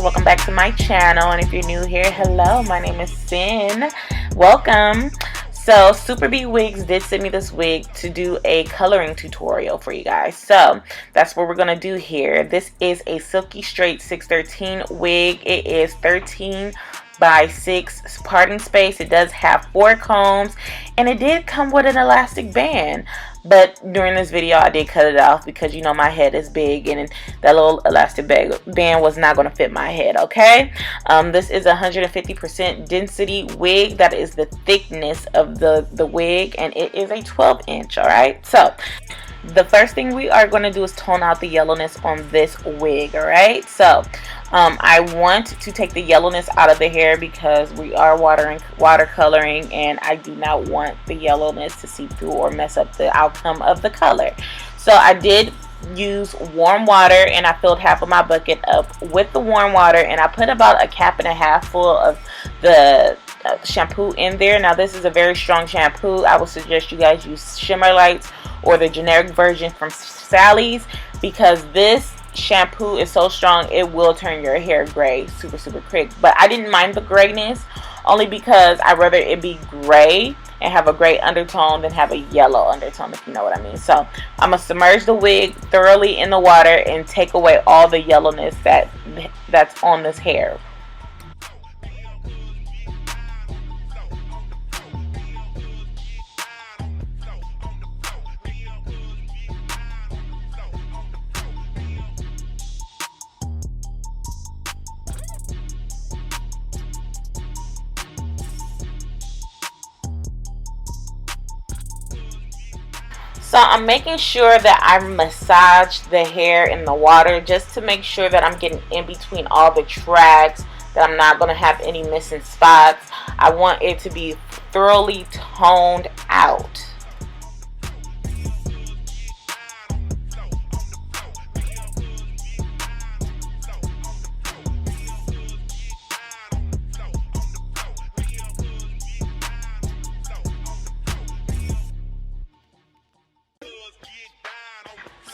welcome back to my channel, and if you're new here, hello, my name is Sin. Welcome. So Superbwigs did send me this wig to do a coloring tutorial for you guys, so that's what we're gonna do here. This is a silky straight 613 wig. It is 13 by 6 parting space. It does have 4 combs, and it did come with an elastic band, but during this video I did cut it off because, you know, my head is big and that little elastic band was not going to fit my head. Okay, this is 150% density wig. That is the thickness of the wig, and it is a 12-inch. all right, so the first thing we are going to do is tone out the yellowness on this wig. All right, so I want to take the yellowness out of the hair because we are watercoloring, and I do not want the yellowness to seep through or mess up the outcome of the color. So I did use warm water, and I filled half of my bucket up with the warm water, and I put about a cap and a half full of the shampoo in there. Now this is a very strong shampoo. I would suggest you guys use Shimmer Lights or the generic version from Sally's, because this shampoo is so strong it will turn your hair gray super quick. But I didn't mind the grayness, only because I'd rather it be gray and have a gray undertone than have a yellow undertone, if you know what I mean. So I'm gonna submerge the wig thoroughly in the water and take away all the yellowness that's on this hair. So I'm making sure that I massage the hair in the water just to make sure that I'm getting in between all the tracks, that I'm not going to have any missing spots. I want it to be thoroughly toned out.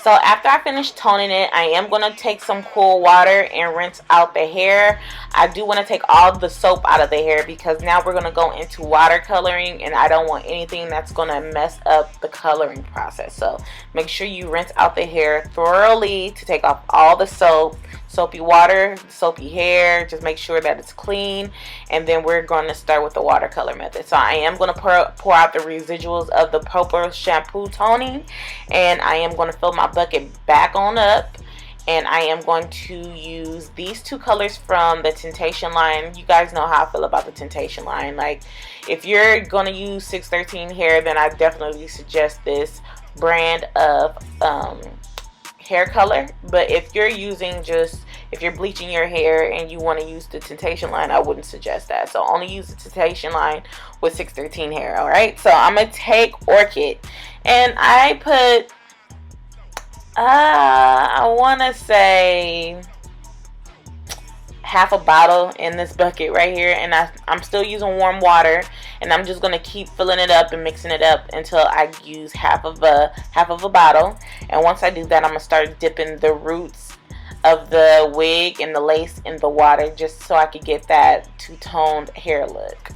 So after I finish toning it, I am going to take some cool water and rinse out the hair. I do want to take all the soap out of the hair because now we're going to go into watercoloring, and I don't want anything that's going to mess up the coloring process. So make sure you rinse out the hair thoroughly to take off all the soapy water, soapy hair. Just make sure that it's clean, and then we're going to start with the watercolor method. So I am going to pour out the residuals of the purple shampoo toning, and I am going to fill my bucket back on up, and I am going to use these 2 colors from the TINTATION line. You guys know how I feel about the TINTATION line. Like, if you're going to use 613 hair, then I definitely suggest this brand of hair color. But if you're using if you're bleaching your hair and you want to use the TINTATION line, I wouldn't suggest that. So only use the TINTATION line with 613 hair. All right, so I'm gonna take Orchid, and I put I want to say half a bottle in this bucket right here, and I'm still using warm water, and I'm just going to keep filling it up and mixing it up until I use half of a bottle. And once I do that, I'm going to start dipping the roots of the wig and the lace in the water, just so I could get that two-toned hair look.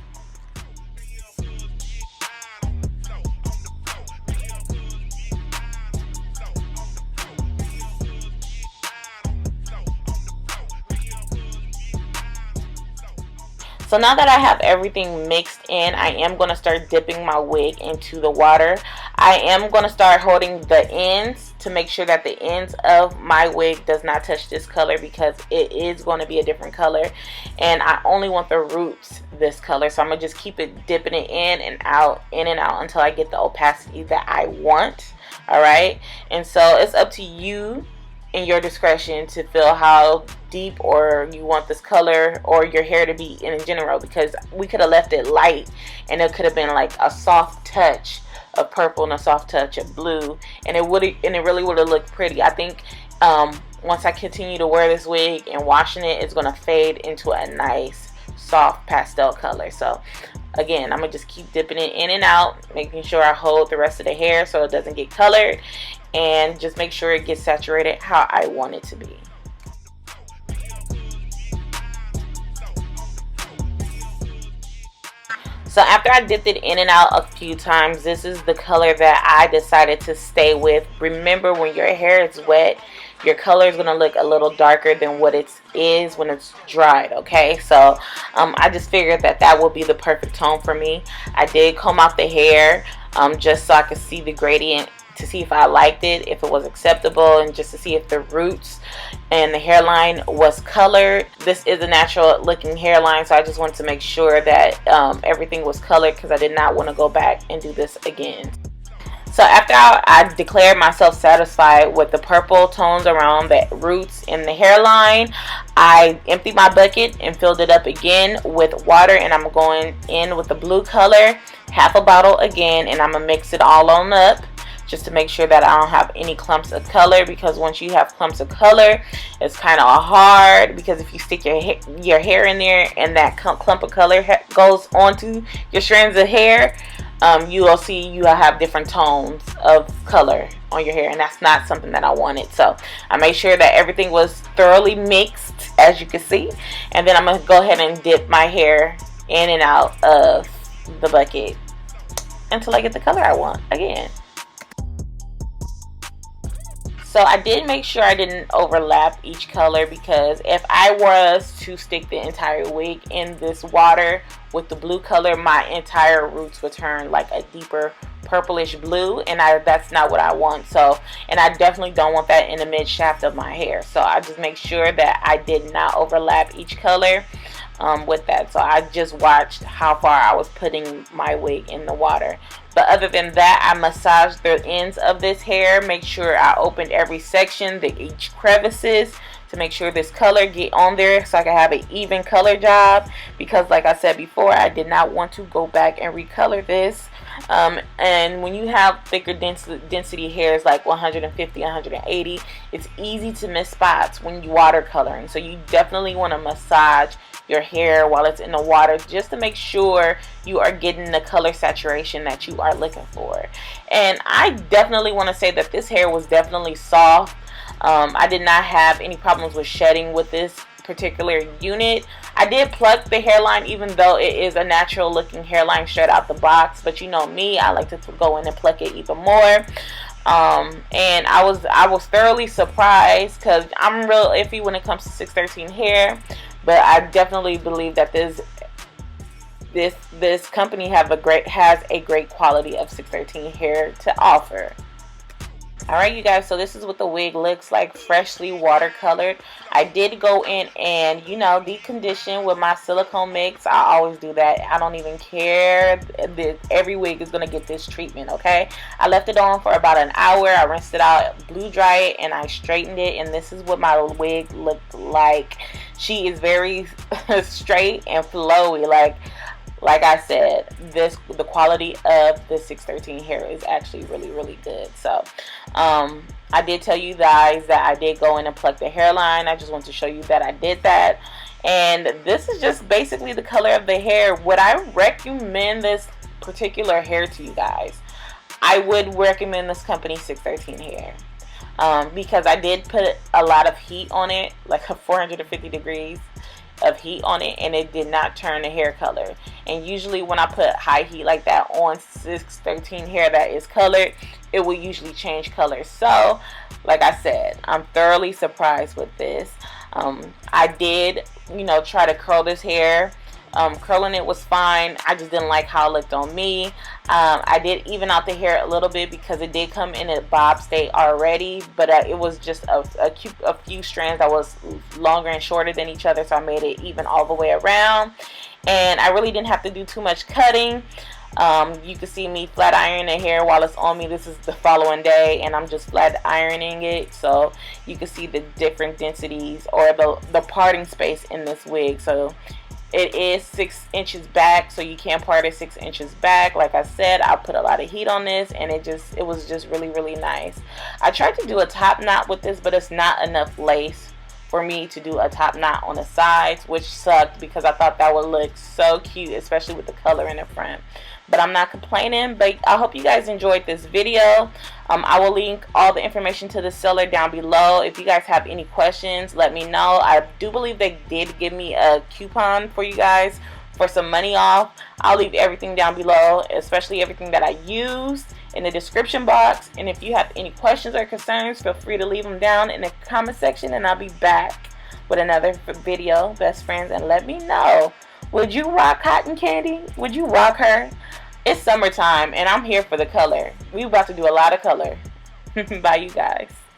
So now that I have everything mixed in, I am going to start dipping my wig into the water. I am going to start holding the ends to make sure that the ends of my wig does not touch this color, because it is going to be a different color, and I only want the roots this color. So I'm going to just keep it dipping it in and out until I get the opacity that I want. Alright, and so it's up to you in your discretion to feel how deep or you want this color or your hair to be in general, because we could have left it light and it could have been like a soft touch of purple and a soft touch of blue, and it really would have looked pretty. I think once I continue to wear this wig and washing it, it's going to fade into a nice soft pastel color. So again, I'm going to just keep dipping it in and out, making sure I hold the rest of the hair so it doesn't get colored, and just make sure it gets saturated how I want it to be. So after I dipped it in and out a few times, this is the color that I decided to stay with. Remember, when your hair is wet, your color is going to look a little darker than what it is when it's dried, okay? So I just figured that that would be the perfect tone for me. I did comb out the hair just so I could see the gradient, to see if I liked it, if it was acceptable, and just to see if the roots and the hairline was colored. This is a natural looking hairline, so I just wanted to make sure that everything was colored, because I did not want to go back and do this again. So after I declared myself satisfied with the purple tones around the roots and the hairline, I emptied my bucket and filled it up again with water, and I'm going in with the blue color, half a bottle again, and I'm going to mix it all on up, just to make sure that I don't have any clumps of color, because once you have clumps of color, it's kind of hard, because if you stick your hair in there and that clump of color goes onto your strands of hair, you will see you will have different tones of color on your hair, and that's not something that I wanted. So I made sure that everything was thoroughly mixed, as you can see, and then I'm going to go ahead and dip my hair in and out of the bucket until I get the color I want again. So I did make sure I didn't overlap each color, because if I was to stick the entire wig in this water with the blue color, my entire roots would turn like a deeper purplish blue, and that's not what I want. So, and I definitely don't want that in the mid shaft of my hair. So I just make sure that I did not overlap each color with that. So I just watched how far I was putting my wig in the water. But other than that, I massaged the ends of this hair, make sure I opened every section, each crevices, to make sure this color get on there so I can have an even color job, because like I said before, I did not want to go back and recolor this. And when you have thicker density hairs like 150, 180, it's easy to miss spots when you watercoloring. So you definitely want to massage your hair while it's in the water, just to make sure you are getting the color saturation that you are looking for. And I definitely want to say that this hair was definitely soft. I did not have any problems with shedding with this particular unit. I did pluck the hairline, even though it is a natural looking hairline straight out the box, but you know me, I like to go in and pluck it even more. And I was thoroughly surprised, because I'm real iffy when it comes to 613 hair, but I definitely believe that this company has a great quality of 613 hair to offer. Alright, you guys, so this is what the wig looks like, freshly watercolored. I did go in and, you know, decondition with my silicone mix. I always do that. I don't even care. Every wig is going to get this treatment, okay? I left it on for about an hour. I rinsed it out, blew dry it, and I straightened it. And this is what my wig looked like. She is very straight and flowy. Like I said, the quality of the 613 hair is actually really, really good. So I did tell you guys that I did go in and pluck the hairline. I just want to show you that I did that. And this is just basically the color of the hair. Would I recommend this particular hair to you guys? I would recommend this company 613 hair. Because I did put a lot of heat on it, like 450 degrees of heat on it, and it did not turn the hair color. And usually when I put high heat like that on 613 hair that is colored, it will usually change color. So like I said, I'm thoroughly surprised with this. I did, you know, try to curl this hair. Curling it was fine. I just didn't like how it looked on me. I did even out the hair a little bit, because it did come in a bob state already, but it was just a few strands that was longer and shorter than each other, so I made it even all the way around. And I really didn't have to do too much cutting. You can see me flat ironing the hair while it's on me. This is the following day, and I'm just flat ironing it, so you can see the different densities, or the parting space in this wig. So it is 6 inches back, so you can part it 6 inches back. Like I said, I put a lot of heat on this, and it was just really, really nice. I tried to do a top knot with this, but it's not enough lace for me to do a top knot on the sides, which sucked, because I thought that would look so cute, especially with the color in the front. But I'm not complaining. But I hope you guys enjoyed this video. I will link all the information to the seller down below. If you guys have any questions, let me know. I do believe they did give me a coupon for you guys for some money off, I'll leave everything down below, especially everything that I used, in the description box. And if you have any questions or concerns, feel free to leave them down in the comment section, and I'll be back with another video, best friends. And let me know, would you rock Cotton Candy? Would you rock her? It's summertime and I'm here for the color. We about to do a lot of color. Bye, you guys.